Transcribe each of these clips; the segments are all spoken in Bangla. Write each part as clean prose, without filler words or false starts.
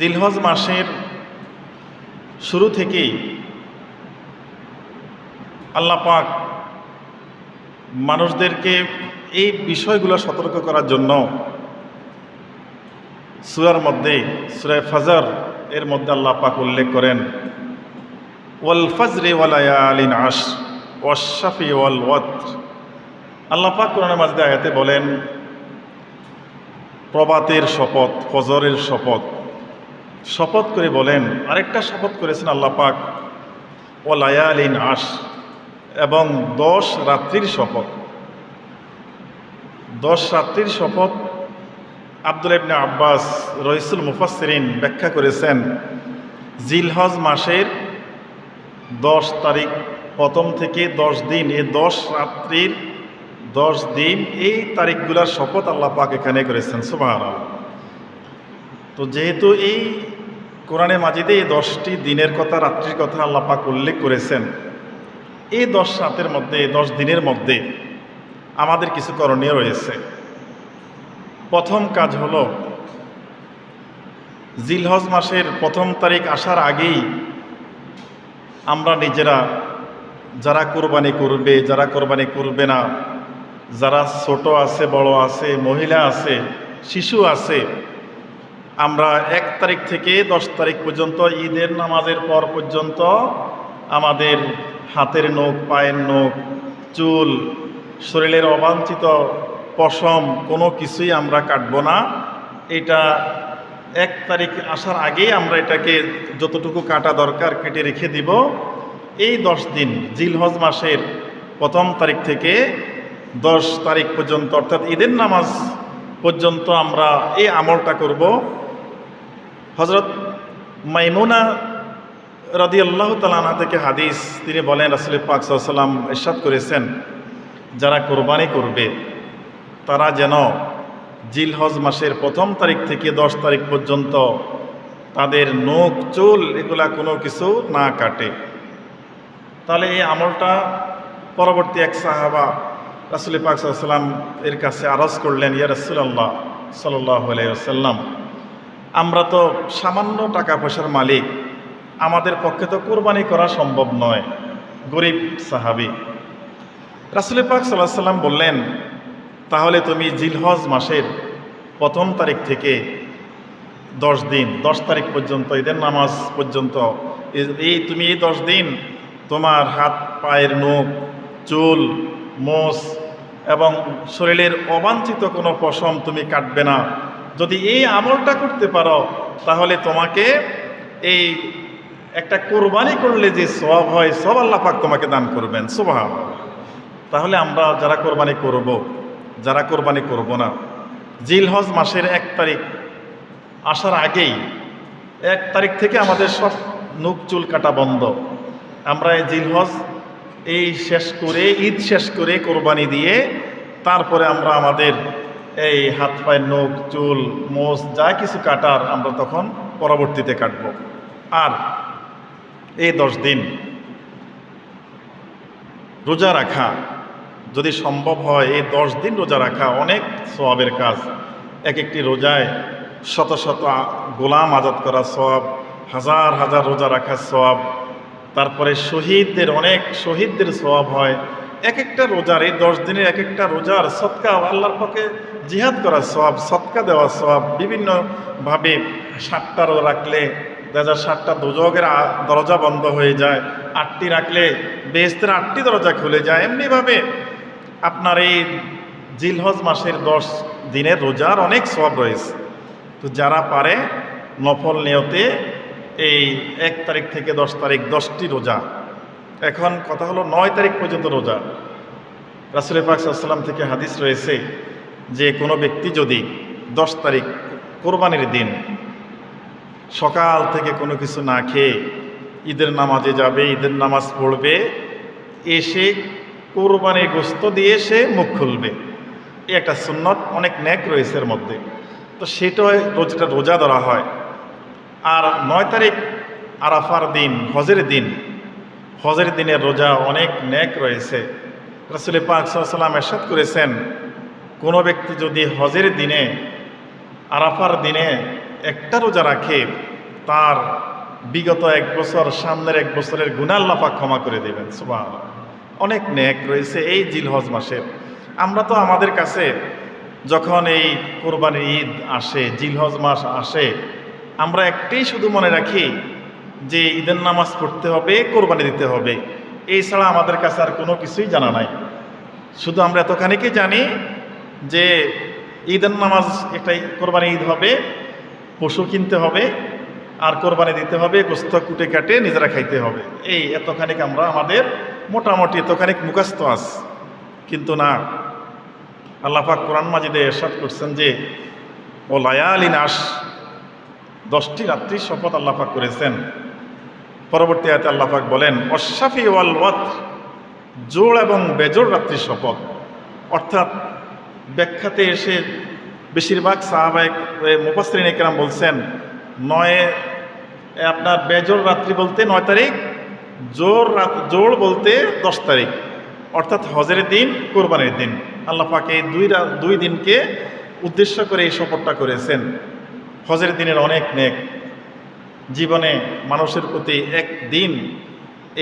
জিলহজ মাসের শুরু থেকেই আল্লাহ পাক মানুষদেরকে এই বিষয়গুলো সতর্ক করার জন্য সূরার মধ্যে সূরা ফজর এর মধ্যে আল্লাহ পাক উল্লেখ করেন ওয়াল ফজরি ওয়া লায়ালিন আশর ওয়াশ শাফি ওয়াল ওয়াতর। আল্লাহ পাক কোরআনের মাঝে আয়াতে বলেন প্রভাতের শপথ, ফজরের শপথ শপথ করে বলেন, আরেকটা শপথ করেছেন আল্লাহ পাক ওয়া লায়ালিন আশর, এবং 10 রাত্রির শপথ। 10 রাত্রির শপথ আব্দুল্লাহ ইবনে আব্বাস রইসুল মুফাসসিরিন ব্যাখ্যা করেছেন জিলহজ মাসের 10 তারিখ প্রথম থেকে 10 দিন, এই 10 রাত্রির 10 দিন, এই তারিখগুলোর শপথ আল্লাহ পাক এখানে করেছেন। সুবহানাল্লাহ। তো যেহেতু এই কোরআনে মাজিদে এই 10টি দিনের কথা, রাত্রির কথা আল্লাহ পাক উল্লেখ করেছেন, এই 10 রাতের মধ্যে, 10 দিনের মধ্যে আমাদের কিছু করণীয় রয়েছে। প্রথম কাজ হলো জিলহজ মাসের প্রথম তারিখ আসার আগেই আমরা নিজেরা, যারা কোরবানি করবে, যারা কোরবানি করবে না, যারা ছোট আছে, বড় আছে, মহিলা আছে, শিশু আছে, আমরা 1 তারিখ থেকে 10 তারিখ পর্যন্ত ঈদের নামাজের পর পর্যন্ত আমাদের হাতের নখ, পায়ের নখ, চুল, শরীরের অবাঞ্ছিত পশম কোনো কিছুই আমরা কাটবো না। এটা 1 তারিখ আসার আগেই আমরা এটাকে যতটুকু কাটা দরকার কেটে রেখে দিব। এই 10 দিন জিলহজ মাসের প্রথম তারিখ থেকে 10 তারিখ পর্যন্ত, অর্থাৎ ঈদের নামাজ পর্যন্ত আমরা এই আমলটা করব। হযরত মাইমুনা রাদিয়াল্লাহু তাআলা আনহা থেকে হাদিস, তিনি বলেন রাসূল পাক সাল্লাল্লাহু আলাইহি ওয়াসাল্লাম ইরশাদ করেছেন, যারা কোরবানি করবে তারা যেন জিলহজ মাসের প্রথম তারিখ থেকে 10 তারিখ পর্যন্ত তাদের নখ, চুল এগুলা কোনো কিছু না কাটে। তাহলে এই আমলটা পরবর্তী এক সাহাবা রাসূল পাক সাল্লাল্লাহু আলাইহি ওয়াসাল্লাম এর কাছে আরজ করলেন, ইয়া রাসূলুল্লাহ সাল্লাল্লাহু আলাইহি ওয়াসাল্লাম, আমরা তো সামান্য টাকা পয়সার মালিক, আমাদের পক্ষে তো কোরবানি করা সম্ভব নয়, গরিব সাহাবী। রাসূল পাক সাল্লাল্লাহু আলাইহি ওয়াসাল্লাম বললেন, তাহলে তুমি জিলহজ মাসের প্রথম তারিখ থেকে 10 দিন, 10 তারিখ পর্যন্ত, ঈদের নামাজ পর্যন্ত, তুমি এই 10 দিন তোমার হাত, পায়ের নখ, চুল, মোষ এবং শরীরের অবাঞ্ছিত কোনো পশম তুমি কাটবে না। যদি এই আমলটা করতে পারো তাহলে তোমাকে এই একটা কোরবানি করলে যে সওয়াব হয়, সব আল্লাহ পাক তোমাকে দান করবেন। সুবহানাল্লাহ। তাহলে আমরা যারা কোরবানি করব, যারা কোরবানি করব না, জিলহজ মাসের 1 তারিখ আসার আগেই 1 তারিখ থেকে আমাদের সব নখ চুল কাটা বন্ধ। আমরা এই জিলহজ এই শেষ করে, ঈদ শেষ করে কোরবানি দিয়ে তারপরে আমরা আমাদের এই হাত, পায়ের নখ, চুল, মোষ যা কিছু কাটার আমরা তখন পরবর্তীতে কাটব। আর এই 10 দিন রোজা রাখা যদি সম্ভব হয়, এই 10 দিন রোজা রাখা অনেক সওয়াবের কাজ। এক একটি রোজায় শত শত গোলাম আজাদ করা সওয়াব, হাজার হাজার রোজা রাখার সওয়াব। তারপরে অনেক শহীদদের সওয়াব হয়। এক একটা রোজার, এই 10 দিনের এক একটা রোজার সদকা, আল্লাহর পক্ষে জিহাদ করার সওয়াব, সদকা দেওয়ার সওয়াব। বিভিন্নভাবে 7টা রোজা রাখলে 7টা দোজখের দরজা বন্ধ হয়ে যায়, 8টি রাখলে বেহেশতের 8টি দরজা খুলে যায়। এমনিভাবে আপনার এই জিলহজ মাসের 10 দিনের রোজার অনেক সওয়াব রয়েছে। তো যারা পারে নফল নিয়তে এই 1 তারিখ থেকে 10 তারিখ 10টি রোজা। এখন কথা হলো 9 তারিখ পর্যন্ত রোজা। রাসূল পাক সাল্লাল্লাহু আলাইহি ওয়াসাল্লাম থেকে হাদিস রয়েছে যে কোনো ব্যক্তি যদি 10 তারিখ কোরবানির দিন সকাল থেকে কোনো কিছু না খেয়ে ঈদের নামাজে যাবে, ঈদের নামাজ পড়বে, এসে কোরবানির গোশত দিয়ে সে মুখ খুলবে, এই একটা সুন্নত, অনেক নেক রয়েছে এর মধ্যে। তো সেটা রোজা ধরা হয়। আর 9 তারিখ আরাফার দিন, হজের দিনের রোজা অনেক নেক রয়েছে। রাসূল পাক সাল্লাল্লাহু আলাইহি ওয়াসাল্লাম ইরশাদ করেছেন, কোনো ব্যক্তি যদি হজের দিনে, আরাফার দিনে একটা রোজা রাখে, তার বিগত 1 বছর, সামনের 1 বছরের গুনাহ আল্লাহ পাক ক্ষমা করে দেবেন। সুবহানাল্লাহ। অনেক নেক রয়েছে এই জিলহজ মাসের। আমরা তো আমাদের কাছে যখন এই কোরবানির ঈদ আসে, জিলহজ মাস আসে, আমরা একটাই শুধু মনে রাখি যে ঈদের নামাজ পড়তে হবে, কোরবানি দিতে হবে। এই ছাড়া আমাদের কাছে আর কোনো কিছুই জানা নাই। শুধু আমরা এতখানিকে জানি যে ঈদের নামাজ একটাই, কোরবানি ঈদ হবে, পশু কিনতে হবে আর কোরবানি দিতে হবে, গোস্ত কুটে কাটে নিজেরা খাইতে হবে। এই এতখানিক আমরা আমাদের মোটামুটি এতখানিক মুখস্থ আছে। কিন্তু না, আল্লাহ পাক কোরআন মাজিদে ইরশাদ করছেন যে ও লায়ালিন আশ, 10টি রাত্রির শপথ আল্লাহ পাক করেছেন। পরবর্তী আয়াতে আল্লাহ পাক বলেন অশাফি ওয়াল ওয়াতর, জোড় এবং বেজোড় রাত্রির শপথ। অর্থাৎ ব্যাখ্যাতে এসে বেশিরভাগ সাহাবায়ে মুফাসসিরিন ইকরাম বলছেন আপনার বেজোড় রাত্রি বলতে 9 তারিখ, জোড় বলতে 10 তারিখ, অর্থাৎ হজের দিন, কোরবানির দিন। আল্লাহ পাক এই দুই দিনকে উদ্দেশ্য করে এই শপথটা করেছেন। হজের দিনের অনেক নেক, জীবনে মানুষের প্রতি একদিন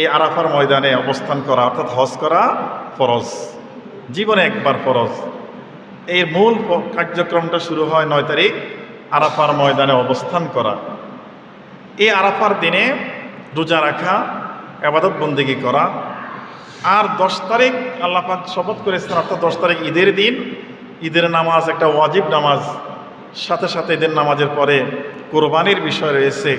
এই আরাফার ময়দানে অবস্থান করা, অর্থাৎ হজ করা ফরজ, জীবনে একবার ফরজ। এই মূল কার্যক্রমটা শুরু হয় 9 তারিখ, আরাফার ময়দানে অবস্থান করা। এই আরাফার দিনে রোজা রাখা, ইবাদত বন্দেগী করা। আর 10 তারিখ আল্লাহ পাক শপথ করেছেন, অর্থাৎ 10 তারিখ ঈদের দিন, ঈদের নামাজ একটা ওয়াজিব নামাজ, সাথে সাথে ঈদের নামাজের পরে কোরবানির বিষয় রয়েছে।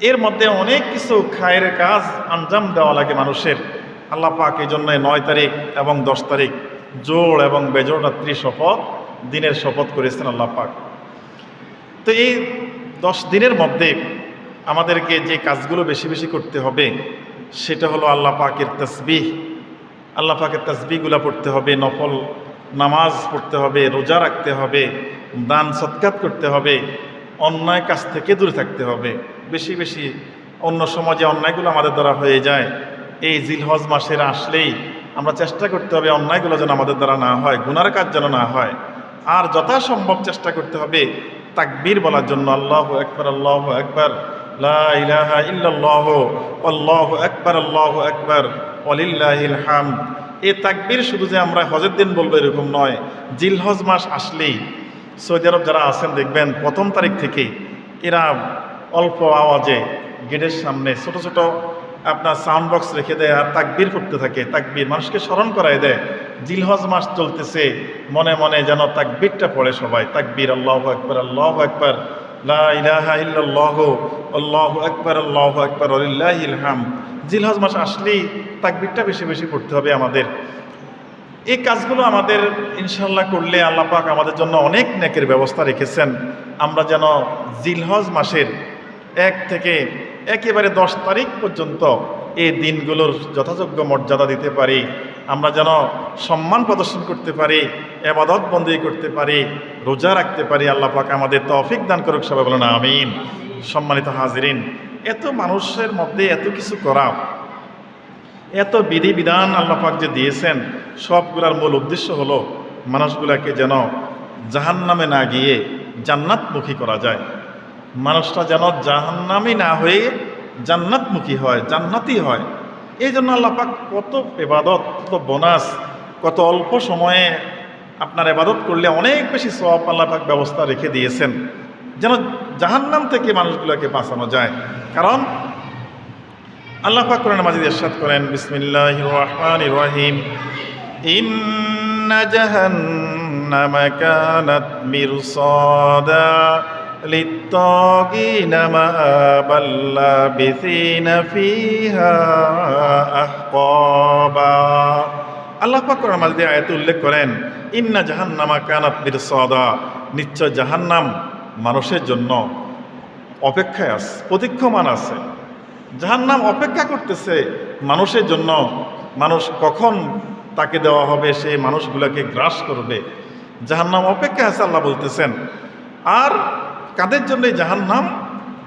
এর মধ্যে অনেক কিছু খায়ের কাজ আঞ্জাম দেওয়া লাগে মানুষের। আল্লাহ পাক এই জন্য 9 তারিখ এবং 10 তারিখ জোড় এবং বেজোড় রাত্রি শপথ, দিনের শপথ করেছেন আল্লাহ পাক। তো এই 10 দিনের মধ্যে আমাদেরকে যে কাজগুলো বেশি বেশি করতে হবে সেটা হলো আল্লাহ পাকের তাসবিহ। আল্লাহ পাকের তাসবিহগুলো পড়তে হবে, নফল নামাজ পড়তে হবে, রোজা রাখতে হবে, দান সৎকাত করতে হবে, অন্যায় কাজ থেকে দূরে থাকতে হবে বেশি বেশি। অন্য সময় যে অন্যায়গুলো আমাদের দ্বারা হয়ে যায়, এই জিলহজ মাসের আসলেই আমরা চেষ্টা করতে হবে অন্যায়গুলো যেন আমাদের দ্বারা না হয়, গুনার কাজ যেন না হয়। আর যথাসম্ভব চেষ্টা করতে হবে তাকবীর বলার জন্য, আল্লাহু আকবার, আল্লাহু আকবার, লা ইলাহা ইল্লাল্লাহু, আল্লাহু আকবার, আল্লাহু আকবার, ওয়ালিল্লাহিল হামদ। এই তাকবীর শুধু যে আমরা হজের দিন বলবো এরকম নয়, জিলহজ মাস আসলেই সৌদি আরব যারা আছেন দেখবেন 1ম তারিখ থেকে এরা অল্প আওয়াজে গেটের সামনে ছোট ছোট আপনার সাউন্ড বক্স রেখে দেয় আর তাকবীর করতে থাকে। তাকবীর মানুষকে স্মরণ করায় দেয় জিলহজ মাস চলতেছে, মনে মনে যেন তাকবীরটা পড়ে সবাই। তাকবীর, আল্লাহু আকবার, আল্লাহু আকবার, লা ইলাহা ইল্লাল্লাহু, আল্লাহু আকবার, আল্লাহু আকবার, ওয়ালিল্লাহিল হামদ। জিলহজ মাস আসলেই তাকবীরটা বেশি বেশি পড়তে হবে আমাদের। এই কাজগুলো আমাদের ইনশাল্লাহ করলে আল্লাহ পাক আমাদের জন্য অনেক নেকের ব্যবস্থা রেখেছেন। আমরা যেন জিলহজ মাসের 1 থেকে একেবারে 10 তারিখ পর্যন্ত এই দিনগুলোর যথাযোগ্য মর্যাদা দিতে পারি, আমরা যেন সম্মান প্রদর্শন করতে পারি, ইবাদত বন্দেগী করতে পারি, রোজা রাখতে পারি। আল্লাহ পাক আমাদের তৌফিক দান করুক, সবাই বলেন আমিন। সম্মানিত হাজিরিন, এত মানুষের মধ্যে এত কিছু করা, এত বিধিবিধান আল্লাহ পাক যে দিয়েছেন, সবগুলার মূল উদ্দেশ্য হলো মানুষগুলাকে যেন জাহান্নামে না গিয়ে জান্নাতমুখী করা যায়। মানুষটা যেন জাহান্নামী না হয়ে জান্নাতমুখী হয়, জান্নাতি হয়। এই জন্য আল্লাহ পাক কত ইবাদত, কত বোনাস, কত অল্প সময়ে আপনার ইবাদত করলে অনেক বেশি সওয়াব আল্লাহ পাক ব্যবস্থা রেখে দিয়েছেন, যেন জাহান্নাম থেকে মানুষগুলোকে বাঁচানো যায়। কারণ আল্লাহ পাক কোরআন মাজিদে ইরশাদ করেন, বিসমিল্লাহির রহমানির রহিম, ইন্না জাহান্নামা কানাত মিরসাদা লিত্তাগিনা মাআবাল লাবিসিনা ফিহা আহকাবা। আল্লাহ পাক কোরআন মাজিদে আয়াতে উল্লেখ করেন, ইন্না জাহান্নামা কানাত মিরসাদা, নিশ্চয় জাহান্নাম মানুষের জন্য অপেক্ষায় আছে, প্রতীক্ষমান আছে। জাহান্নাম অপেক্ষা করতেছে মানুষের জন্য, মানুষ কখন তাকে দেওয়া হবে, সে মানুষগুলোকে গ্রাস করবে। জাহান্নাম অপেক্ষা আছে আল্লাহ বলতেছেন। আর কাদের জন্য জাহান্নাম?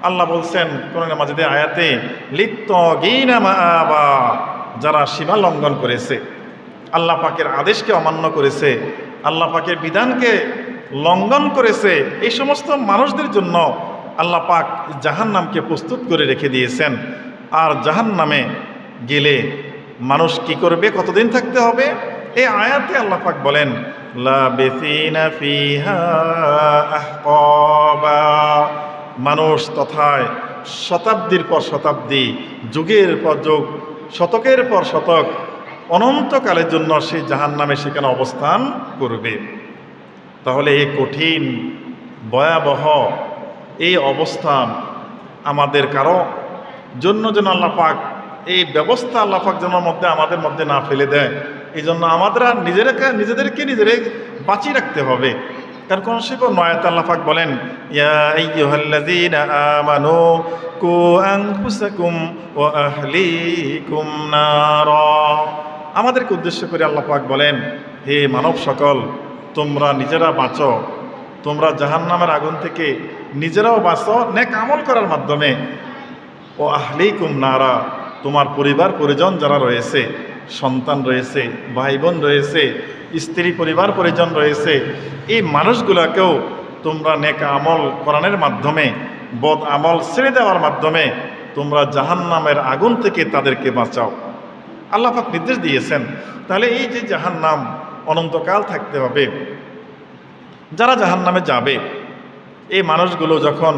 আল্লাহ বলছেন কোরআন মাজিদে আয়াতে, লিত্তাগিনা মাআবা, যারা সীমা লঙ্ঘন করেছে, আল্লাহ পাকের আদেশকে অমান্য করেছে, আল্লাহ পাকের বিধানকে লঙ্ঘন করেছে, এই সমস্ত মানুষদের জন্য আল্লাহ পাক জাহান্নামকে প্রস্তুত করে রেখে দিয়েছেন। আর জাহান্নামে গেলে মানুষ কি করবে, কতদিন থাকতে হবে? এই আয়াতে আল্লাহ পাক বলেন লাবিসিনা ফিহা আহকাবা, মানুষ তথায় শতাব্দীর পর শতাব্দী, যুগের পর যুগ, শতকের পর শতক, অনন্তকালের জন্য সেই জাহান্নামে সেখানে অবস্থান করবে। তাহলে এই কঠিন ভয়াবহ এই অবস্থান আমাদের কারো জন্য যেন আল্লাহ পাক এই ব্যবস্থা আল্লাহ পাক যেন আমাদের মধ্যে না ফেলে দেয়, এই জন্য আমাদের নিজেদেরকে বাঁচিয়ে রাখতে হবে। তার কোন শিল্প নয়াত আল্লাহ পাক বলেন ইয়া আইয়ুহাল্লাযীনা আমানু কু আনফুসাকুম ওয়া আহলিকুম নারা। আমাদেরকে উদ্দেশ্য করে আল্লাহ পাক বলেন, হে মানব সকল, তোমরা নিজেরা বাঁচো, তোমরা জাহান্নামের আগুন থেকে নিজেরাও বাঁচো নেক আমল করার মাধ্যমে। ও আহলিকুম নারা, তোমার পরিবার পরিজন যারা রয়েছে, সন্তান রয়েছে, ভাই বোন রয়েছে, স্ত্রী পরিবার পরিজন রয়েছে, এই মানুষগুলোকেও তোমরা নেক আমল করানোর মাধ্যমে, বদ আমল ছেড়ে দেওয়ার মাধ্যমে তোমরা জাহান্নামের আগুন থেকে তাদেরকে বাঁচাও। আল্লাহ পাক নির্দেশ দিয়েছেন। তাহলে এই যে জাহান্নাম অনন্তকাল থাকতে হবে, যারা জাহান্নামে যাবে এই মানুষগুলো যখন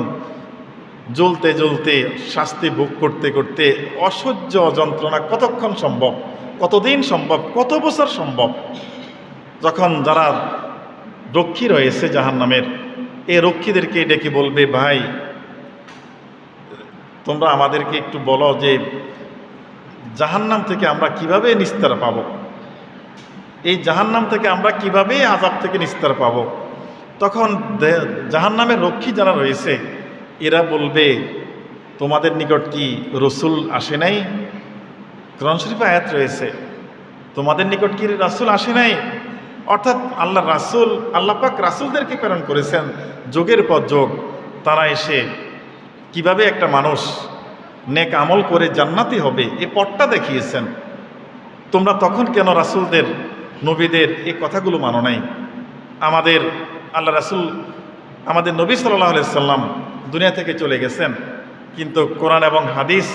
জ্বলতে জ্বলতে শাস্তি ভোগ করতে করতে অসহ্য যন্ত্রণা কতক্ষণ সম্ভব, কতদিন সম্ভব, কত বছর সম্ভব, যখন যারা রক্ষী রয়েছে জাহান্নামের, এই রক্ষীদেরকে ডেকে বলবে, ভাই তোমরা আমাদেরকে একটু বলো যে জাহান্নাম থেকে আমরা কিভাবে নিস্তার পাব, এই জাহান্নাম থেকে আমরা কিভাবে আযাব থেকে নিস্তার পাব। তখন জাহান্নামের রক্ষী যারা রয়েছে এরা বলবে, তোমাদের নিকট কি রসুল আসে নাই? কোরআন শরীফে আয়াত রয়েছে, তোমাদের নিকট কি রাসূল আসে নাই? অর্থাৎ আল্লাহ রাসূল, আল্লাহ পাক রাসূলদেরকে প্রেরণ করেছেন যুগের পর যুগ। তারা এসে কিভাবে একটা মানুষ নেক আমল করে জান্নাতি হবে এই পথটা দেখিয়েছেন। তোমরা তখন কেন রাসূলদের, নবীদের এই কথাগুলো মানো নাই? আমাদের আল্লাহ রাসূল, আমাদের নবী সাল্লাল্লাহু আলাইহি সাল্লাম দুনিয়া থেকে চলে গেছেন, কিন্তু কোরআন এবং হাদিস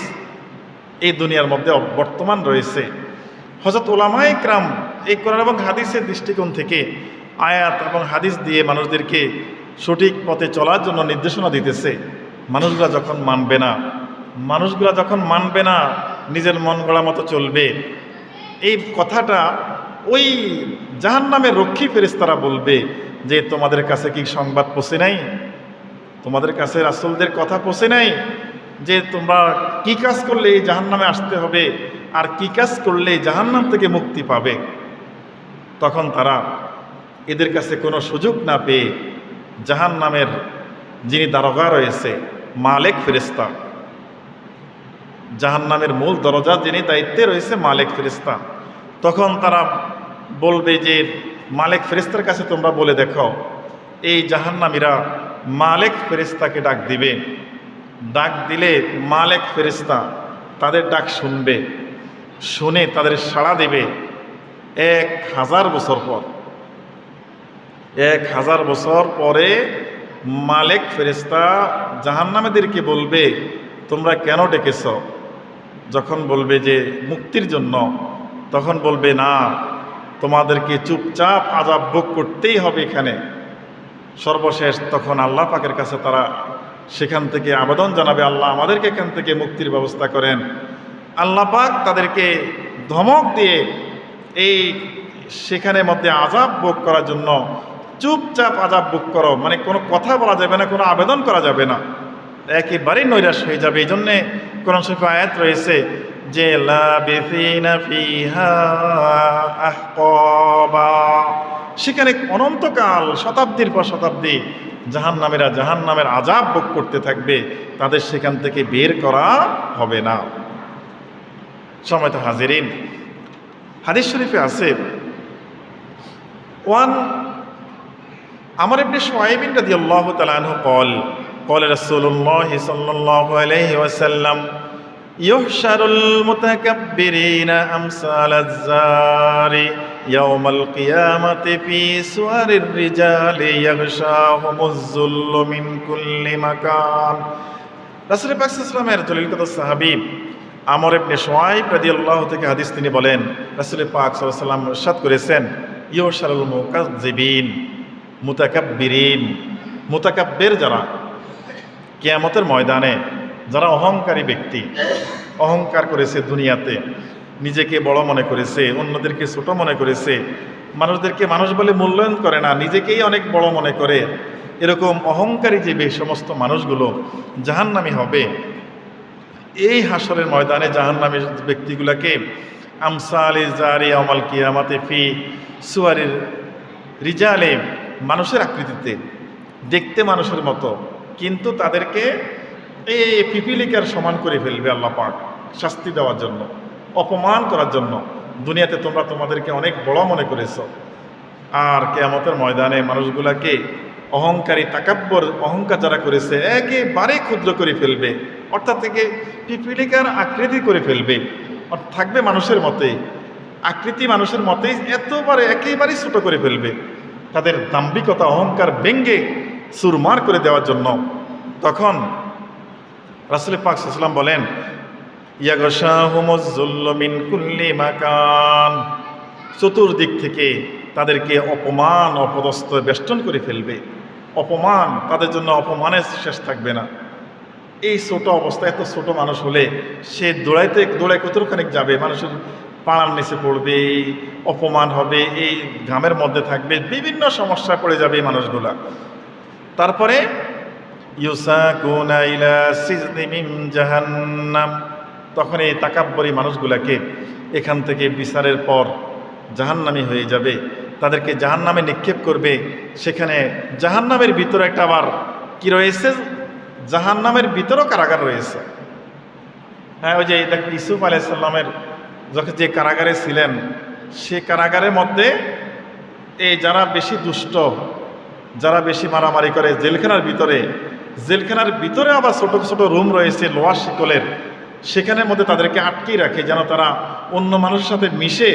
এই দুনিয়ার মধ্যে বর্তমান রয়েছে। হযরত উলামায়ে কেরাম এই কোরআন এবং হাদিসের দৃষ্টিকোণ থেকে আয়াত এবং হাদিস দিয়ে মানুষদেরকে সঠিক পথে চলার জন্য নির্দেশনা দিতেছে। মানুষগুলা যখন মানবে না, নিজের মন গড়া মতো চলবে, এই কথাটা ওই জাহান্নামের রক্ষী ফেরেশতারা বলবে যে তোমাদের কাছে কি সংবাদ পৌঁছে নাই? তোমাদের কাছে রাসূলদের কথা পৌঁছে নাই যে তোমরা কি কাজ করলে এই জাহান্নামে আসতে হবে আর কি কাজ করলে জাহান্নাম থেকে মুক্তি পাবে? তখন তারা এদের কাছে কোনো সুযোগ না পেয়ে জাহান্নামের যিনি দারোগা রয়েছে, মালিক ফেরেশতা, জাহান্নামের মূল দরজা যিনি দায়িত্বে রয়েছে মালিক ফেরেশতা, তখন তারা বলবে যে মালিক ফেরেশতার কাছে তোমরা বলে দেখো, এই জাহান্নামীরা মালিক ফেরেশতাকে ডাক দিবে, ডাক দিলে মালিক ফেরেশতা তাদের ডাক শুনবে, শুনে তাদের সাড়া দেবে 1000 বছর পর। 1000 বছর পরে মালিক ফেরেশতা জাহান্নামীদেরকে বলবে, তোমরা কেন ডেকেছ? যখন বলবে যে মুক্তির জন্য, তখন বলবে না, তোমাদেরকে চুপচাপ আযাব ভোগ করতেই হবে এখানে। সর্বশেষ তখন আল্লাহ পাকের কাছে তারা সেখান থেকে আবেদন জানাবে, আল্লাহ আমাদেরকে এখান থেকে মুক্তির ব্যবস্থা করেন। আল্লাহ পাক তাদেরকে ধমক দিয়ে এই সেখানের মধ্যে আযাব ভোগ করার জন্য চুপচাপ আযাব ভোগ করো, মানে কোনো কথা বলা যাবে না, কোনো আবেদন করা যাবে না, একেবারেই নৈরাশ হয়ে যাবে। এই জন্যে কোরআন শরীফে আয়াত রয়েছে যে লাবিসিনা ফিহা আহকাবা, সেখানে অনন্তকাল শতাব্দীর পর শতাব্দী জাহান্নামীরা জাহান্নামের আযাব ভোগ করতে থাকবে, তাদের সেখান থেকে বের করা হবে না। সম্মানিত হাজিরিন, হাদিস শরীফে আছে, ওয়ান আমর ইবনে শুআইব রাদিয়াল্লাহু তাআলা আনহু قال قال رسول الله صلى الله عليه وسلم ইউহশারুল মুতাকাব্বিরিনা আমসালাজ জারি ইয়াউমাল কিয়ামাতি ফি সুওয়ারির রিজালি ইয়াগশাহুমুজ যুল্লু মিন কুল্লি মাকান। রাসূল পাক সাল্লাল্লাহু আলাইহি ওয়াসাল্লামের জলিলকদর সাহাবী আমর ইবনে শুআইব রাদিয়াল্লাহু থেকে হাদিস তিনি বলেন, রাসূল পাক সাল্লাল্লাহু আলাইহি ওয়াসাল্লাম ইরশাদ করেছেন, ইউহশারুল মুকাজ্জিবিন মুতাকাব্বিরিন, মুতাকাব্বির যারা কিয়ামতের ময়দানে, যারা অহংকারী ব্যক্তি, অহংকার করেছে দুনিয়াতে, নিজেকে বড় মনে করেছে, অন্যদেরকে ছোট মনে করেছে, মানুষদেরকে মানুষ বলে মূল্যায়ন করে না, নিজেকেই অনেক বড় মনে করে, এরকম অহংকারী যে সমস্ত মানুষগুলো জাহান্নামী হবে, এই হাসরের ময়দানে জাহান্নামী ব্যক্তিগুলোকে আমসালি জারি ইয়াউমাল কিয়ামাতি ফি সুওয়ারির রিজালে, মানুষের আকৃতিতে, দেখতে মানুষের মতো, কিন্তু তাদেরকে এই পিপিলিকার সমান করে ফেলবে আল্লাহ পাক, শাস্তি দেওয়ার জন্য, অপমান করার জন্য। দুনিয়াতে তোমরা তোমাদেরকে অনেক বড় মনে করেছো, আর কিয়ামতের ময়দানে মানুষগুলাকে অহংকারী তাকাব্বর, অহংকার যারা করেছে একেবারে ক্ষুদ্র করে ফেলবে, অর্থাৎ থেকে পিপিলিকার আকৃতি করে ফেলবে, থাকবে মানুষের মতেই, আকৃতি মানুষের মতেই, একেবারেই ছোট করে ফেলবে, তাদের দাম্ভিকতা অহংকার ব্যঙ্গে চুরমার করে দেওয়ার জন্য। তখন রাসূল পাক সাল্লাল্লাহু আলাইহি ওয়াসাল্লাম বলেন, ইয়াগশাহুমুজ যুল্লু মিন কুল্লি মাকান, চতুর্দিক থেকে তাদেরকে অপমান অপদস্থ বেষ্টন করে ফেলবে, অপমান, তাদের জন্য অপমানের শেষ থাকবে না। এই ছোট অবস্থা, এত ছোট মানুষ হলে সে দৌড়ায় কতখানিক যাবে, মানুষের পাড়ার নিচে পড়বে, অপমান হবে, এই ঘামের মধ্যে থাকবে, বিভিন্ন সমস্যায় পড়ে যাবে এই মানুষগুলা। তারপরে ইউসাকুনা ইলা সিজনি মিন জাহান্নাম, তখন এই তাকাব্বরী মানুষগুলাকে এখান থেকে বিচারের পর জাহান্নামী হয়ে যাবে, তাদেরকে জাহান্নামে নিক্ষেপ করবে। সেখানে জাহান্নামের ভিতরে একটা আবার কি রয়েছে, জাহান্নামের ভিতরেও কারাগার রয়েছে। হ্যাঁ, ওই যে ইউসুফ আলাইহিস সালামের যখন যে কারাগারে ছিলেন, সে কারাগারের মধ্যে এই যারা বেশি দুষ্ট, যারা বেশি মারামারি করে, জেলখানার ভিতরে আবার ছোট ছোট রুম রয়েছে লোহার শিকলের, সেখানের মধ্যে তাদেরকে আটকে রাখে, যেন তারা অন্য মানুষের সাথে মিশে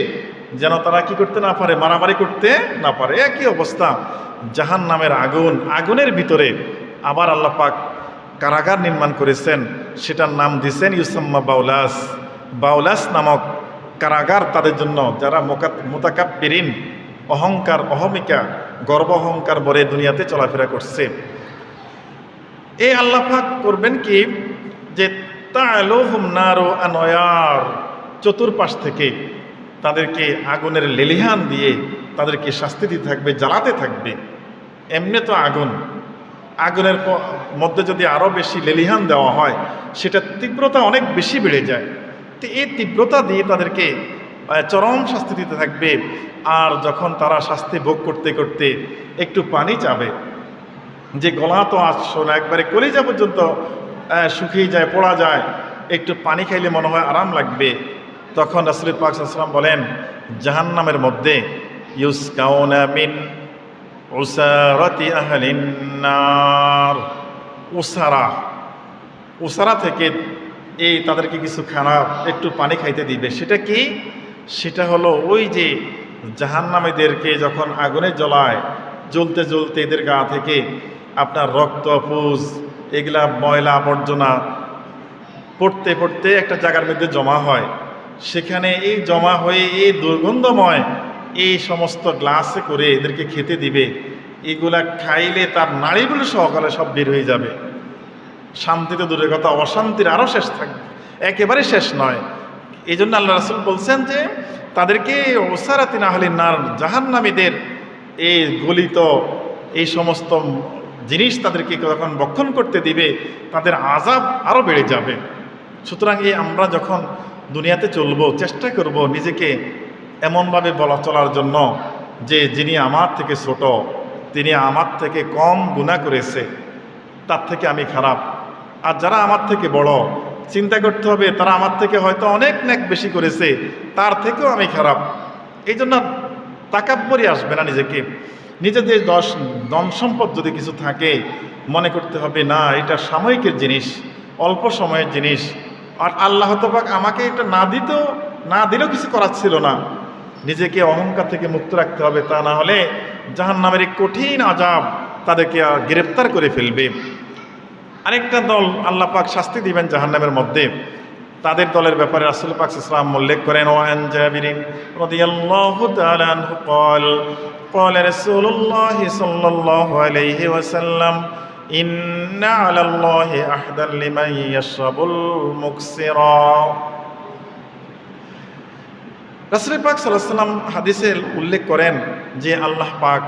যেন তারা কি করতে না পারে, মারামারি করতে না পারে। একই অবস্থা জাহান্নামের আগুনের ভিতরে আবার আল্লাহ পাক কারাগার নির্মাণ করেছেন, সেটার নাম দিয়েছেন ইউসাম্মা বাউলাস নামক কারাগার তাদের জন্য, যারা মুতাকাব্বিরিন, অহংকার অহমিকা গর্ব অহংকার বরে দুনিয়াতে চলাফেরা করছে। এই আল্লাহ পাক করবেন কি, যে তা'লুহুম নারু আনয়ার, চতুর্পাশ থেকে তাদেরকে আগুনের লেলিহান দিয়ে তাদেরকে শাস্তি দিতে থাকবে, জ্বালাতে থাকবে। এমনি তো আগুনের মধ্যে যদি আরও বেশি লেলিহান দেওয়া হয়, সেটার তীব্রতা অনেক বেশি বেড়ে যায়। তো এই তীব্রতা দিয়ে তাদেরকে চরম শাস্তি দিতে থাকবে। আর যখন তারা শাস্তি ভোগ করতে করতে একটু পানি চাবে, যে গলা তো আসছো না, একবারে কলিজা পর্যন্ত শুকিয়ে যায়, পড়া যায়, একটু পানি খাইলে মনে হয় আরাম লাগবে, তখন রাসূল পাক সাল্লাল্লাহু আলাইহি ওয়াসাল্লাম বলেন, জাহান্নামের মধ্যে ইউসকাউনা মিন উসারাতি আহলিন নার, উসারা থেকে এই তাদেরকে কিছু খানা, একটু পানি খাইতে দিবে। সেটা কি? সেটা হলো ওই যে জাহান্নামীদেরকে যখন আগুনে জ্বলায়, জ্বলতে জ্বলতে এদের গা থেকে আপনার রক্ত, পুজ, এগুলা ময়লা আবর্জনা পড়তে পড়তে একটা জায়গার মধ্যে জমা হয়। সেখানে এই জমা হয়ে এই দুর্গন্ধময় এই সমস্ত গ্লাসে করে এদেরকে খেতে দিবে। এগুলা খাইলে তার নাড়িগুলো সহকারে সব বের হয়ে যাবে। শান্তিতে দূরের কথা, অশান্তির আরও শেষ থাকবে, একেবারে শেষ নয়। এই জন্য আল্লাহ রাসূল বলছেন যে তাদেরকে ওসারাতিন আহলিন নার, জাহান্নামীদের এই গলিত এই সমস্ত জিনিস তাদেরকে যখন ভক্ষণ করতে দিবে, তাদের আযাব আরও বেড়ে যাবে। সুতরাং এই আমরা যখন দুনিয়াতে চলবো, চেষ্টা করব নিজেকে এমনভাবে চলার জন্য যে যিনি আমার থেকে ছোট, তিনি আমার থেকে কম গুনাহ করেছে, তার থেকে আমি খারাপ। আর যারা আমার থেকে বড়, চিন্তা করতে হবে তারা আমার থেকে হয়তো অনেক নেক বেশি করেছে, তার থেকেও আমি খারাপ। এই জন্য তাকাব্বরি আসবে না নিজেকে। নিজেদের ধন সম্পদ যদি কিছু থাকে, মনে করতে হবে না এটা সাময়িকের জিনিস, অল্প সময়ের জিনিস, আর আল্লাহ তাআলা আমাকে এটা না দিলেও কিছু করার ছিল না। নিজেকে অহংকার থেকে মুক্ত রাখতে হবে, তা না হলে জাহান্নামের এই কঠিন আযাব তাদেরকে গ্রেফতার করে ফেলবে। আরেকটা দল আল্লাহ পাক শাস্তি দিবেন জাহান্নামের মধ্যে, তাদের দলের ব্যাপারে রাসূল পাক সাল্লাল্লাহু আলাইহি ওয়াসাল্লাম উল্লেখ করেন, ওয়ান জাবিরিন রাদিয়াল্লাহু তাআলা আনহু ক্বাল ক্বালা রাসূলুল্লাহ সাল্লাল্লাহু আলাইহি ওয়াসাল্লাম ইন্না আলাল্লাহি আহদান লিমান ইয়াশরাবুল মুকসিরা। রাসূল পাক সাল্লাল্লাহু আলাইহি ওয়াসাল্লাম হাদিসে উল্লেখ করেন যে আল্লাহ পাক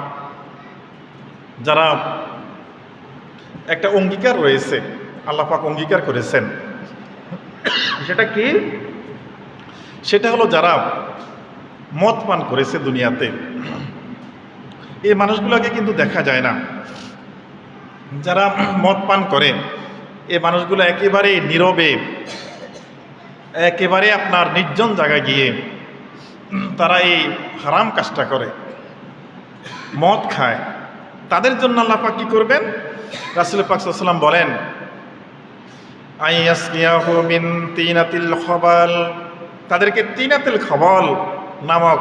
যারা একটা অঙ্গীকার রয়েছে, আল্লাহ পাক অঙ্গীকার করেছেন, সেটা কি? সেটা হলো যারা মদ পান করেছে দুনিয়াতে, এই মানুষগুলোকে কিন্তু দেখা যায় না। যারা মদ পান করে এই মানুষগুলো একেবারে নীরবে, একেবারে আপনার নির্জন জায়গায় গিয়ে তারা এই হারাম কাজটা করে, মদ খায়। তাদের জন্য আল্লাহ পাক কি করবেন? রাসূল পাক সাল্লাল্লাহু আলাইহি ওয়াসাল্লাম বলেন, আইয়াসকিয়াহু মিন তিনাতিল খবাল, তাদেরকে তিনাতিল খবাল নামক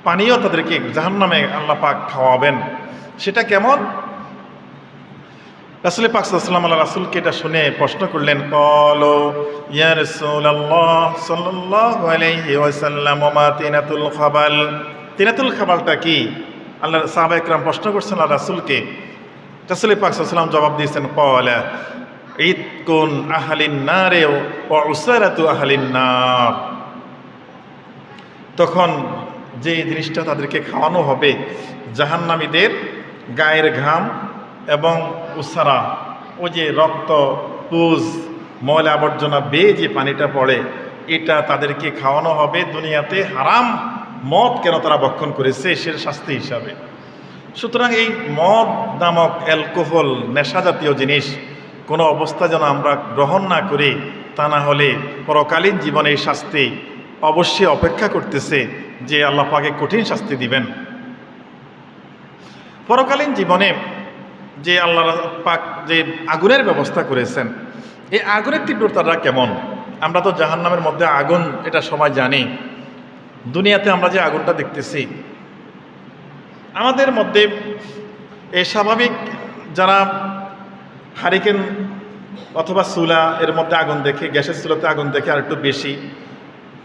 পানীয় তাদেরকে জাহান্নামে আল্লাহ পাক খাওয়াবেন। সেটা কেমন? রাসূল পাক সাল্লাল্লাহু আলাইহি ওয়াসাল্লাম রাসূলকে এটা শুনে প্রশ্ন করলেন, ক্বালু ইয়া রাসূলুল্লাহ সাল্লাল্লাহু আলাইহি ওয়াসাল্লাম মা তিনাতুল খবাল, তিনাতুল খবালটা কি? আল্লাহ সাহাবা ইকরাম প্রশ্ন করছেন আল্লাহ রাসূলকে। রাসূল পাক সাল্লাল্লাহু আলাইহি ওয়াসাল্লাম জবাব দিয়েছেন, ক্বালা ইতকুন আহলিন নারে ওয়া উসারাতু আহলিন নার। তখন যে জিনিসটা তাদেরকে খাওয়ানো হবে, জাহান্নামীদের গায়ের ঘাম এবং উসারা, ওই যে রক্ত, পুজ, ময়লা আবর্জনা বেয়ে যে পানিটা পড়ে, এটা তাদেরকে খাওয়ানো হবে দুনিয়াতে হারাম মদ কেন তারা ভক্ষণ করেছে সে শাস্তি হিসাবে। সুতরাং এই মদ নামক অ্যালকোহল, নেশা জাতীয় জিনিস কোনো অবস্থা যেন আমরা গ্রহণ না করি, তা না হলে পরকালীন জীবনে এই শাস্তি অবশ্যই অপেক্ষা করতেছে যে আল্লাহ পাকে কঠিন শাস্তি দিবেন। পরকালীন জীবনে যে আল্লাহ পাক যে আগুনের ব্যবস্থা করেছেন, এই আগুনের তীব্রতাটা কেমন? আমরা তো জাহান্নামের মধ্যে আগুন, এটা সবাই জানি। দুনিয়াতে আমরা যে আগুনটা দেখতেছি, আমাদের মধ্যে এই স্বাভাবিক যারা হারিকেন অথবা চুলা এর মধ্যে আগুন দেখে, গ্যাসের চুলাতে আগুন দেখে আর একটু বেশি,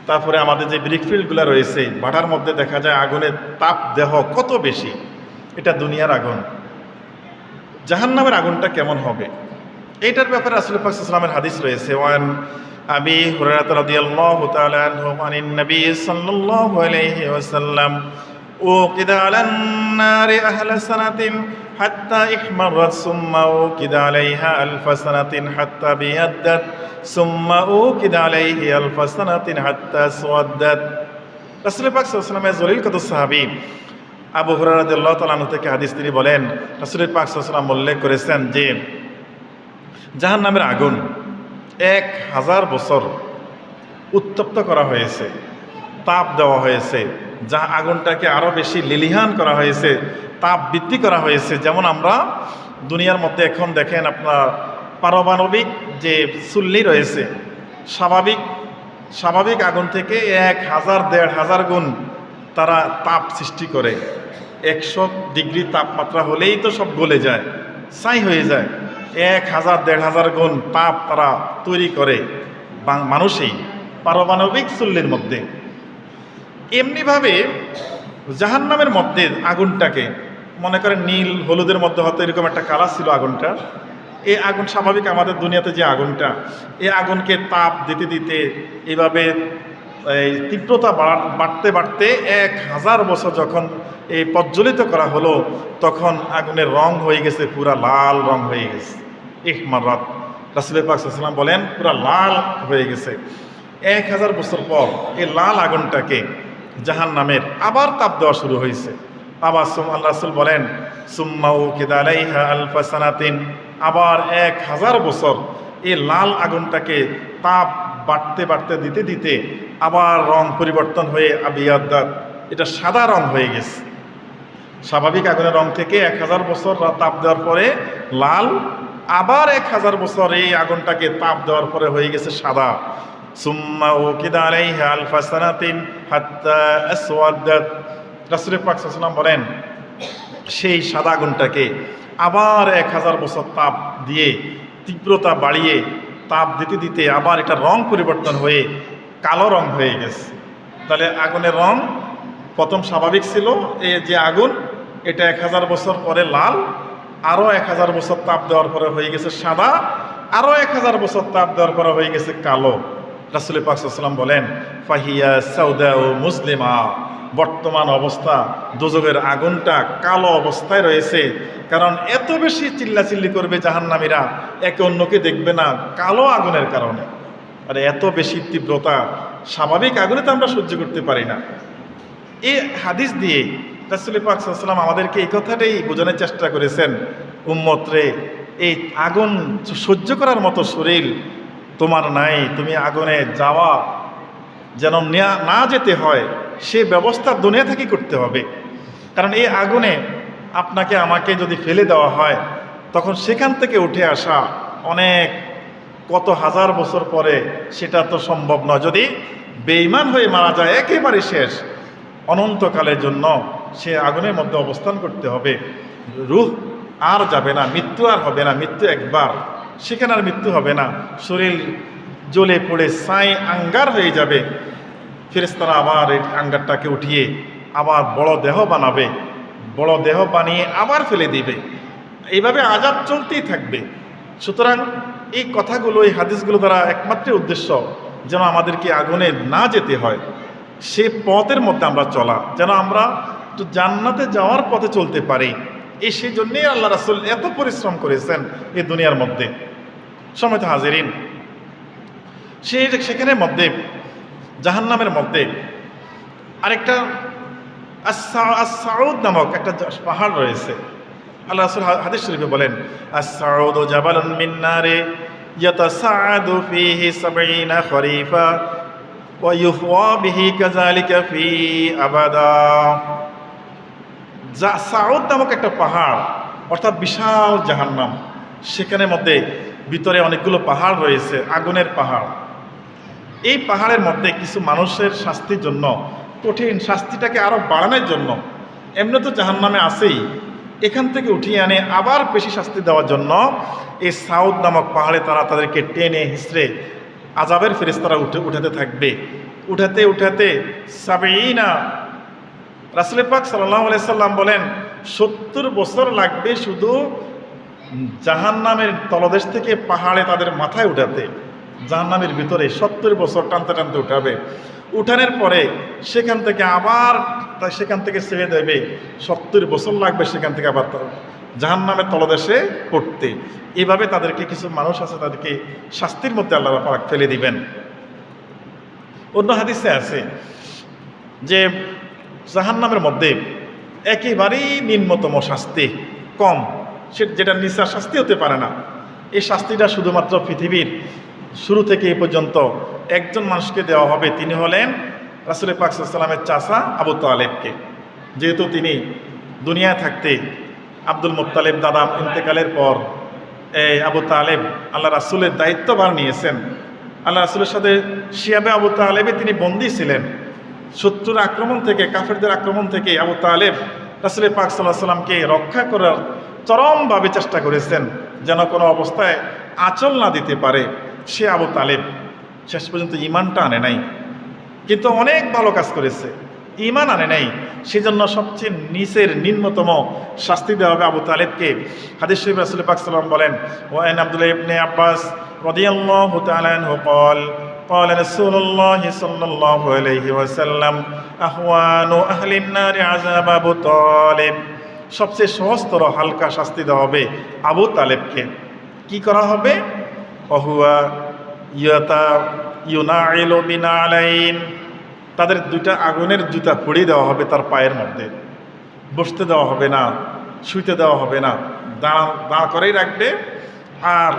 তারপরে আমাদের যে ব্রিকফিল্ডগুলো রয়েছে, ভাটার মধ্যে দেখা যায় আগুনের তাপ দেহ কত বেশি, এটা দুনিয়ার আগুন। জাহান্নামের আগুনটা কেমন হবে এইটার ব্যাপারে রাসূল পাক সাল্লাল্লাহু আলাইহি ওয়াসাল্লামের হাদিস রয়েছে। ওয়ান আবি হুরায়রা রাদিয়াল্লাহু তাআলা আনহু আনিন নবী সাল্লাল্লাহু আলাইহি ওয়াসাল্লাম উকিদা আলান নারি আহলা সানাতিন হাত্তা ইহমারাত সুম্মা উকিদা আলাইহা আলফা সানাতিন হাত্তা বিয়াদ্দাত সুম্মা উকিদা আলাইহি আলফা সানাতিন হাত্তা সুওয়াদ্দাত। রাসূল পাক সাল্লাল্লাহু আলাইহি ওয়াসাল্লামের জলিল কত সাহাবী আবু হুরায়রা রাদিয়াল্লাহু তাআলা আনহু থেকে হাদিস তিনি বলেন, রাসূল পাক সাল্লাল্লাহু আলাইহি ওয়াসাল্লাম উল্লেখ করেছেন যে জাহান্নামের আগুন 1000 বছর উত্তপ্ত করা হয়েছে, তাপ দেওয়া হয়েছে, যা আগুনটাকে আরও বেশি লিলিহান করা হয়েছে, তাপ বৃদ্ধি করা হয়েছে। যেমন আমরা দুনিয়ার মধ্যে এখন দেখেন আপনার পারমাণবিক যে চুল্লি রয়েছে, স্বাভাবিক আগুন থেকে 1000-1500 গুণ তারা তাপ সৃষ্টি করে। 100 ডিগ্রি তাপমাত্রা হলেই তো সব গলে যায়, ছাই হয়ে যায়। 1000-1500 গুণ তাপ তারা তৈরি করে মানুষই পারমাণবিক চুল্লির মধ্যে। এমনিভাবে জাহান্নামের মধ্যে আগুনটাকে মনে করেন নীল হলুদের মধ্যে হয়তো এরকম একটা কালার ছিল আগুনটা। এই আগুন স্বাভাবিক আমাদের দুনিয়াতে যে আগুনটা, এই আগুনকে তাপ দিতে দিতে এইভাবে এই তীব্রতা বাড়তে বাড়তে 1000 বছর যখন এই প্রজ্বলিত করা হলো, তখন আগুনের রং হয়ে গেছে পুরা লাল রং হয়ে গেছে। ইহমারাত, রাসূল পাক সাল্লাল্লাহু আলাইহি ওয়াসাল্লাম বলেন পুরা লাল হয়ে গেছে। 1000 বছর পর এই লাল আগুনটাকে জাহান্নামের আবার তাপ দেওয়া শুরু হয়েছে। আবার আল্লাহ রাসূল বলেন সুম্মা উকিদা আলাইহা আলফা সানাতিন, আবার 1000 বছর এই লাল আগুনটাকে তাপ বাড়তে বাড়তে দিতে দিতে আবার রং পরিবর্তন হয়ে আবিয়াদ্দাত, এটা সাদা রং হয়ে গেছে। স্বাভাবিক আগুনের রং থেকে 1000 বছর তাপ দেওয়ার পরে লাল আবার 1000 বছর এই আগুনটাকে তাপ দেওয়ার পরে হয়ে গেছে সাদা। সুম্মা উকিদা আলাইহা আলফা সানাতিন হাত্তা আসওয়াদাত। রাসূল পাক সাল্লাল্লাহু আলাইহি ওয়াসাল্লাম বলেন, সেই সাদা আগুনটাকে আবার 1000 বছর তাপ দিয়ে, তীব্রতা বাড়িয়ে তাপ দিতে দিতে আবার এটা রং পরিবর্তন হয়ে কালো রং হয়ে গেছে। তাহলে আগুনের রং প্রথম স্বাভাবিক ছিল, এই যে আগুন এটা 1000 বছর পরে লাল, আরও 1000 বছর তাপ দেওয়ার পরে হয়ে গেছে সাদা, আরও 1000 বছর তাপ দেওয়ার পরে হয়ে গেছে কালো। রাসূল পাক সাল্লাল্লাহু আলাইহি ওয়াসাল্লাম বলেন, ফাহিয়া সাউদা ও মুসলিমা, বর্তমান অবস্থা দোজখের আগুনটা কালো অবস্থায় রয়েছে। কারণ এত বেশি চিল্লাচিল্লি করবে জাহান্নামীরা, একে অন্যকে দেখবে না কালো আগুনের কারণে। আর এত বেশি তীব্রতা স্বাভাবিক আগুনে তো আমরা সহ্য করতে পারি না। এই হাদিস দিয়ে রাসূল পাক সাল্লাল্লাহু আলাইহি ওয়াসাল্লাম আমাদেরকে এই কথাটাই বোঝানোর চেষ্টা করেছেন, উম্মত রে, এই আগুন সহ্য করার মতো শরীর তোমার নাই, তুমি আগুনে যাওয়া যেন না যেতে হয় সে ব্যবস্থা দুনিয়া থেকে করতে হবে। কারণ এই আগুনে আপনাকে আমাকে যদি ফেলে দেওয়া হয়, তখন সেখান থেকে উঠে আসা অনেক কত হাজার বছর পরে সেটা তো সম্ভব নয়। যদি বেঈমান হয়ে মারা যায় একেবারে শেষ, অনন্তকালের জন্য সে আগুনের মধ্যে অবস্থান করতে হবে। রূহ আর যাবে না, মৃত্যু আর হবে না, মৃত্যু একবার, সেখানে আর মৃত্যু হবে না। শরীর জ্বলে পড়ে ছাই আঙ্গার হয়ে যাবে। ফেরেশতারা আবার এই আঙ্গারটাকে উঠিয়ে আবার বড় দেহ বানাবে, বড় দেহ বানিয়ে আবার ফেলে দিবে। এইভাবে আযাব চলতেই থাকবে। সুতরাং এই কথাগুলো, এই হাদিসগুলো দ্বারা একমাত্র উদ্দেশ্য যেন আমাদেরকে আগুনে না যেতে হয়, সে পথের মধ্যে আমরা চলা, যেন আমরা একটু জান্নাতে যাওয়ার পথে চলতে পারি। এই সেই জন্যেই আল্লাহ রাসূল এত পরিশ্রম করেছেন এই দুনিয়ার মধ্যে। সম্মানিত হাজিরিন, সেখানের মধ্যে জাহান্নামের মধ্যে আরেকটা আস-সাউদ নামক একটা পাহাড় রয়েছে। আল্লাহ রাসূল হাদিস শরীফে বলেন, আস-সাউদু জাবালুন মিন নারে ইয়াতাসাআদু ফীহি ৭০ খরিফা ওয়া ইউহওয়া বিহি কাযালিকা ফী আবাদা। সাউদ নামক একটা পাহাড়, অর্থাৎ বিশাল জাহান্নাম। সেখানের মধ্যে ভিতরে অনেকগুলো পাহাড় রয়েছে, আগুনের পাহাড়। এই পাহাড়ের মধ্যে কিছু মানুষের শাস্তির জন্য, কঠিন শাস্তিটাকে আরও বাড়ানোর জন্য, এমনি তো জাহান্নামে আছেই, এখান থেকে উঠিয়ে আনে আবার বেশি শাস্তি দেওয়ার জন্য এই সাউদ নামক পাহাড়ে তারা তাদেরকে টেনে হিঁচড়ে আযাবের ফেরেশতারা উঠাতে থাকবে। উঠাতে উঠাতে ৭০, রাসূল পাক সাল্লাল্লাহু আলাইহি সাল্লাম বলেন ৭০ বছর লাগবে শুধু জাহান্নামের তলদেশ থেকে পাহাড়ে তাদের মাথায় উঠাতে। জাহান্নামের ভিতরে ৭০ বছর টানতে টানতে উঠাবে। উঠানোর পরে সেখান থেকে আবার সেখান থেকে ছেড়ে দেবে, ৭০ বছর লাগবে সেখান থেকে আবার জাহান্নামের তলদেশে পড়তে। এভাবে তাদেরকে কিছু মানুষ আছে, তাদেরকে শাস্তির মধ্যে আল্লাহ পাক ফেলে দিবেন। অন্য হাদিসে আছে যে জাহান্নামের মধ্যে একেবারেই নিম্নতম শাস্তি, কম, যেটা নিচা শাস্তি হতে পারে না, এই শাস্তিটা শুধুমাত্র পৃথিবীর শুরু থেকে এই পর্যন্ত একজন মানুষকে দেওয়া হবে। তিনি হলেন রাসূল পাক সাল্লাল্লাহু আলাইহি ওয়াসাল্লামের চাচা আবু তালেবকে। যেহেতু তিনি দুনিয়ায় থাকতে আব্দুল মুত্তালিব দাদা ইন্তেকালের পর এই আবু তালেব আল্লাহ রাসূলের দায়িত্বভার নিয়েছেন। আল্লাহ রাসূলের সাথে শিয়াবে আবু তালেবে তিনি বন্দী ছিলেন। শত্রুর আক্রমণ থেকে, কাফেরদের আক্রমণ থেকে আবু তালেব রাসূল পাক সাল্লাল্লাহু আলাইহি ওয়াসাল্লামকে রক্ষা করার চরমভাবে চেষ্টা করেছেন, যেন কোনো অবস্থায় আঁচল না দিতে পারে। সে আবু তালেব শেষ পর্যন্ত ঈমানটা আনে নাই, কিন্তু অনেক ভালো কাজ করেছে, ঈমান আনে নাই। সেজন্য সবচেয়ে নিচের নিম্নতম শাস্তি দেওয়া হবে আবু তালেবকে। হাদিস শরীফে রাসূল পাক সাল্লাল্লাহু আলাইহি ওয়াসাল্লাম বলেন, ওয়া আন আব্দুল্লাহ ইবনে আব্বাস রাদিয়াল্লাহু তাআলা আনহু قال رسول الله صلى الله عليه وسلم أهوان أهل النار عذاب أبو طالب। সবচেয়ে সহজতর হালকা শাস্তি দেওয়া হবে আবু তালেবকে। কি করা হবে? অহুয়া ইউনাইলু বিনালাইন, তাদের দুইটা আগুনের জুতা পরিয়ে দেওয়া হবে তার পায়ের মধ্যে। বসতে দেওয়া হবে না, শুইতে দেওয়া হবে না, দাঁড় করেই রাখবে। আর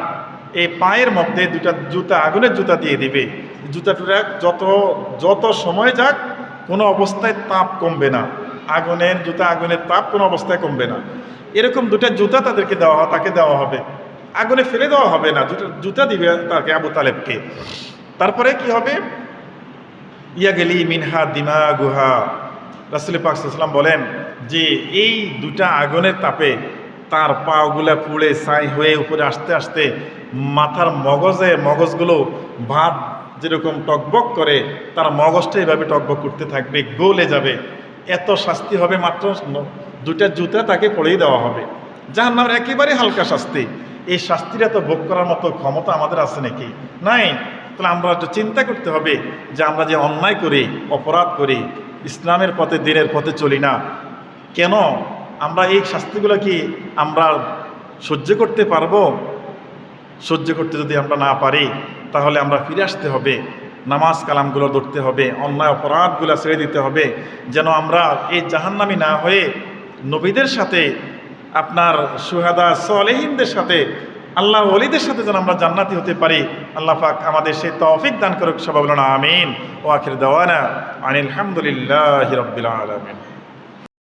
এই পায়ের মধ্যে দুটা জুতা, আগুনের জুতা দিয়ে দিবে। জুতাটা যত সময় যাক কোনো অবস্থায় তাপ কমবে না, আগুনের জুতা, আগুনের তাপ কোনো অবস্থায় কমবে না। এরকম দুটা জুতা তাকে দেওয়া হবে। আগুনে ফেলে দেওয়া হবে না, জুতা দিবে তাকে, আবু তালেবকে। তারপরে কি হবে? ইয়া গেলি মিনহা দিমা গুহা, রাসূল পাক সাল্লাল্লাহু আলাইহি ওয়াসাল্লাম বলেন যে এই দুটা আগুনের তাপে তার পাগুলা পুড়ে ছাই হয়ে উপরে আসতে আসতে মাথার মগজগুলো ভাত যেরকম টকবক করে, তার মগজটা এভাবে টকবক করতে থাকবে, গলে যাবে। এত শাস্তি হবে, মাত্র দুটা জুতা তাকে পড়েই দেওয়া হবে। জাহান্নামের একেবারে হালকা শাস্তি। এই শাস্তিটা তো ভোগ করার মতো ক্ষমতা আমাদের আছে নাকি? নাই। তাহলে আমরা একটু চিন্তা করতে হবে যে আমরা যে অন্যায় করি, অপরাধ করি, ইসলামের পথে, দিনের পথে চলি না কেন? আমরা এই শাস্তিগুলো কি আমরা সহ্য করতে পারবো? সহ্য করতে যদি আমরা না পারি, তাহলে আমরা ফিরে আসতে হবে, নামাজ কালামগুলো ধরতে হবে, অন্যায় অপরাধগুলো ছেড়ে দিতে হবে, যেন আমরা এই জাহান্নামী না হয়ে নবীদের সাথে, আপনার সুহাদা সালেহিনদের সাথে, আল্লাহর ওলিদের সাথে যেন আমরা জান্নাতি হতে পারি। আল্লাহ পাক আমাদের সেই তৌফিক দান করুক। সবাই বলুন আমিন। ওয়া আখির দাওয়ানা আনিল হামদুলিল্লাহি রাব্বিল আলামিন।